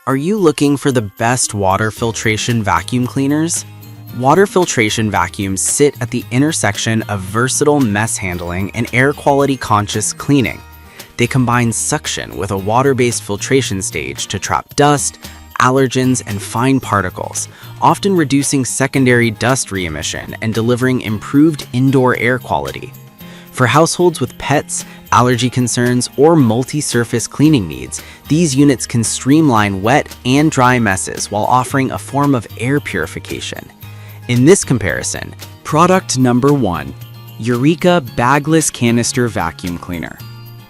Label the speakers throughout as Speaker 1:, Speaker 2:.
Speaker 1: Are you looking for the best water filtration vacuum cleaners? Water filtration vacuums sit at the intersection of versatile mess handling and air quality conscious cleaning. They combine suction with a water-based filtration stage to trap dust, allergens, and fine particles, often reducing secondary dust re-emission and delivering improved indoor air quality. For households with pets, allergy concerns, or multi-surface cleaning needs, these units can streamline wet and dry messes while offering a form of air purification. In this comparison, product number 1, Eureka Bagless Canister Vacuum Cleaner.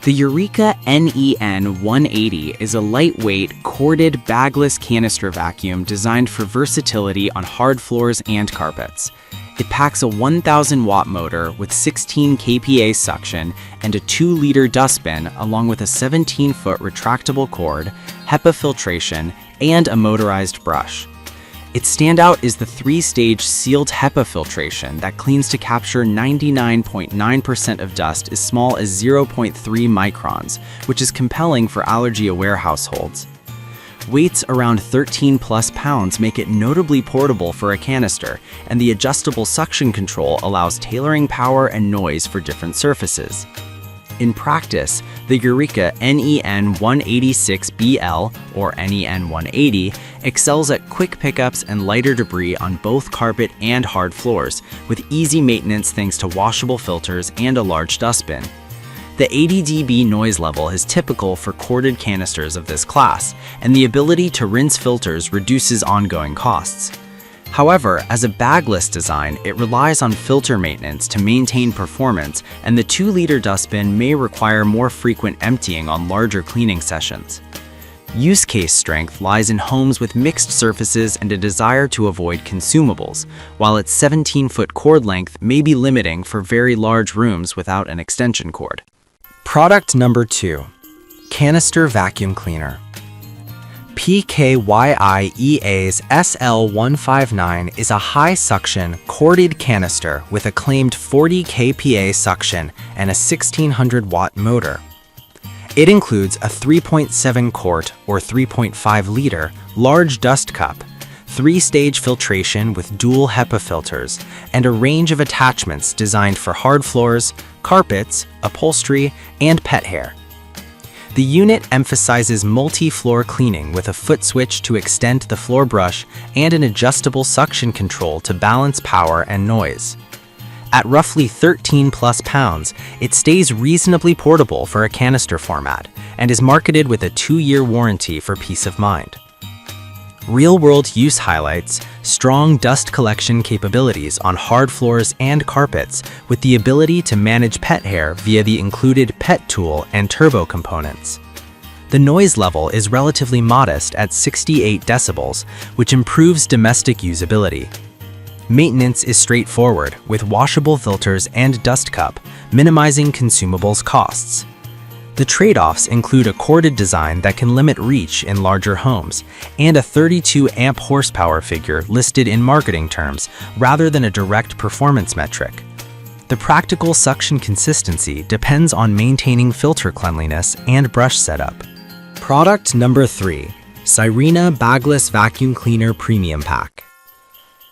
Speaker 1: The Eureka NEN 180 is a lightweight, corded, bagless canister vacuum designed for versatility on hard floors and carpets. It packs a 1,000-watt motor with 16 kPa suction and a 2-liter dustbin along with a 17-foot retractable cord, HEPA filtration, and a motorized brush. Its standout is the 3-stage sealed HEPA filtration that cleans to capture 99.9% of dust as small as 0.3 microns, which is compelling for allergy-aware households. Weights around 13+ pounds make it notably portable for a canister, and the adjustable suction control allows tailoring power and noise for different surfaces. In practice, the Eureka NEN 186BL, or NEN 180, excels at quick pickups and lighter debris on both carpet and hard floors, with easy maintenance thanks to washable filters and a large dustbin. The 80 dB noise level is typical for corded canisters of this class, and the ability to rinse filters reduces ongoing costs. However, as a bagless design, it relies on filter maintenance to maintain performance, and the 2-liter dustbin may require more frequent emptying on larger cleaning sessions. Use case strength lies in homes with mixed surfaces and a desire to avoid consumables, while its 17-foot cord length may be limiting for very large rooms without an extension cord. Product number 2, Canister Vacuum Cleaner. PKYIEA's SL159 is a high-suction, corded canister with a claimed 40 kPa suction and a 1600-watt motor. It includes a 3.7-quart or 3.5-liter large dust cup, 3-stage filtration with dual HEPA filters, and a range of attachments designed for hard floors, carpets, upholstery, and pet hair. The unit emphasizes multi-floor cleaning with a foot switch to extend the floor brush and an adjustable suction control to balance power and noise. At roughly 13+ pounds, it stays reasonably portable for a canister format and is marketed with a 2-year warranty for peace of mind. Real-world use highlights strong dust collection capabilities on hard floors and carpets with the ability to manage pet hair via the included pet tool and turbo components. The noise level is relatively modest at 68 decibels, which improves domestic usability. Maintenance is straightforward with washable filters and dust cup, minimizing consumables costs. The trade-offs include a corded design that can limit reach in larger homes and a 32 amp horsepower figure listed in marketing terms rather than a direct performance metric. The practical suction consistency depends on maintaining filter cleanliness and brush setup. Product number 3, Sirena Bagless Vacuum Cleaner Premium Pack.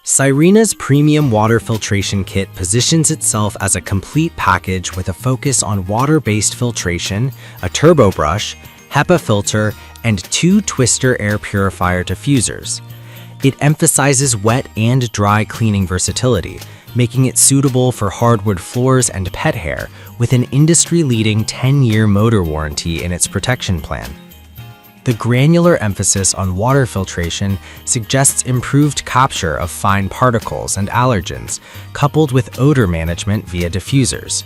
Speaker 1: Sirena's premium water filtration kit positions itself as a complete package with a focus on water-based filtration, a turbo brush, HEPA filter, and 2 twister air purifier diffusers. It emphasizes wet and dry cleaning versatility, making it suitable for hardwood floors and pet hair with an industry-leading 10-year motor warranty in its protection plan. The granular emphasis on water filtration suggests improved capture of fine particles and allergens, coupled with odor management via diffusers.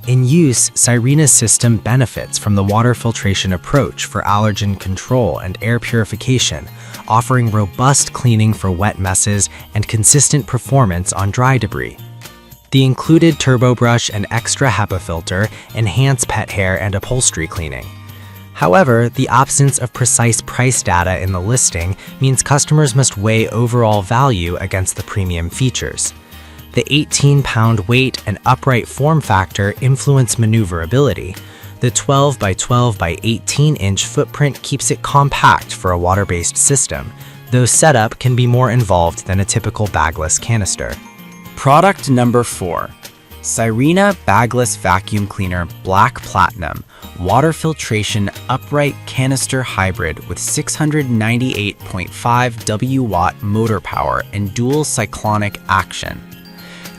Speaker 1: In use, Sirena's system benefits from the water filtration approach for allergen control and air purification, offering robust cleaning for wet messes and consistent performance on dry debris. The included turbo brush and extra HEPA filter enhance pet hair and upholstery cleaning. However, the absence of precise price data in the listing means customers must weigh overall value against the premium features. The 18-pound weight and upright form factor influence maneuverability. The 12 by 12 by 18-inch footprint keeps it compact for a water-based system, though setup can be more involved than a typical bagless canister. Product number 4. Sirena Bagless Vacuum Cleaner Black Platinum Water Filtration Upright Canister Hybrid with 698.5 W-watt motor power and dual cyclonic action.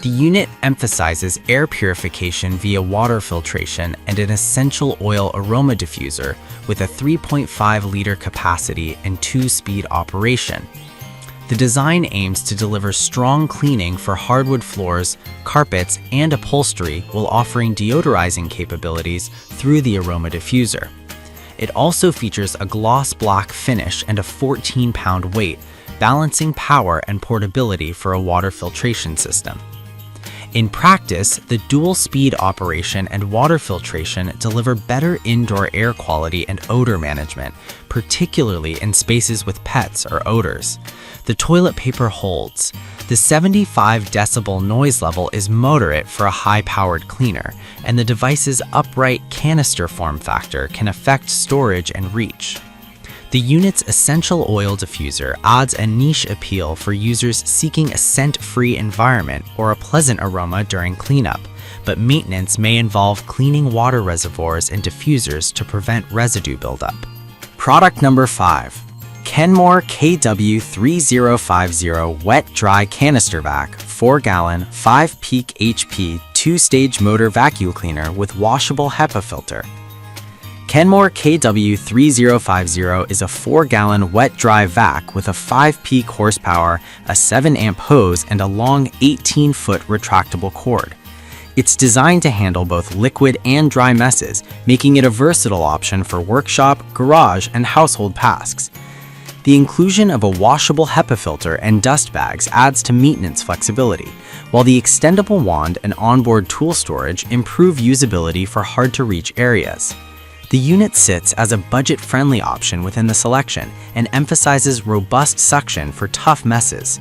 Speaker 1: The unit emphasizes air purification via water filtration and an essential oil aroma diffuser with a 3.5-liter capacity and 2-speed operation. The design aims to deliver strong cleaning for hardwood floors, carpets, and upholstery while offering deodorizing capabilities through the aroma diffuser. It also features a gloss black finish and a 14-pound weight, balancing power and portability for a water filtration system. In practice, the dual-speed operation and water filtration deliver better indoor air quality and odor management, particularly in spaces with pets or odors. The toilet paper holds. The 75 decibel noise level is moderate for a high-powered cleaner, and the device's upright canister form factor can affect storage and reach. The unit's essential oil diffuser adds a niche appeal for users seeking a scent-free environment or a pleasant aroma during cleanup, but maintenance may involve cleaning water reservoirs and diffusers to prevent residue buildup. Product number 5. Kenmore KW3050 Wet Dry Canister Vac 4-gallon 5-peak HP 2-stage motor vacuum cleaner with washable HEPA filter. Kenmore KW3050 is a 4-gallon wet-dry vac with a 5-peak horsepower, a 7-amp hose, and a long 18-foot retractable cord. It's designed to handle both liquid and dry messes, making it a versatile option for workshop, garage, and household tasks. The inclusion of a washable HEPA filter and dust bags adds to maintenance flexibility, while the extendable wand and onboard tool storage improve usability for hard-to-reach areas. The unit sits as a budget-friendly option within the selection and emphasizes robust suction for tough messes.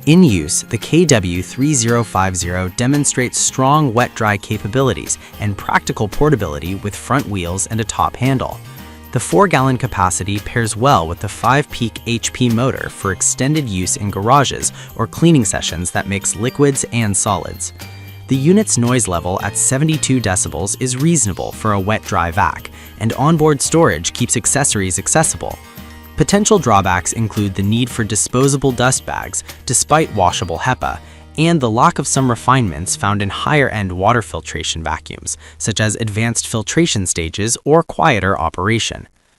Speaker 1: In use, the KW3050 demonstrates strong wet-dry capabilities and practical portability with front wheels and a top handle. The 4-gallon capacity pairs well with the 5-peak HP motor for extended use in garages or cleaning sessions that mix liquids and solids. The unit's noise level at 72 decibels is reasonable for a wet-dry vac, and onboard storage keeps accessories accessible. Potential drawbacks include the need for disposable dust bags, despite washable HEPA, and the lack of some refinements found in higher-end water filtration vacuums, such as advanced filtration stages or quieter operation.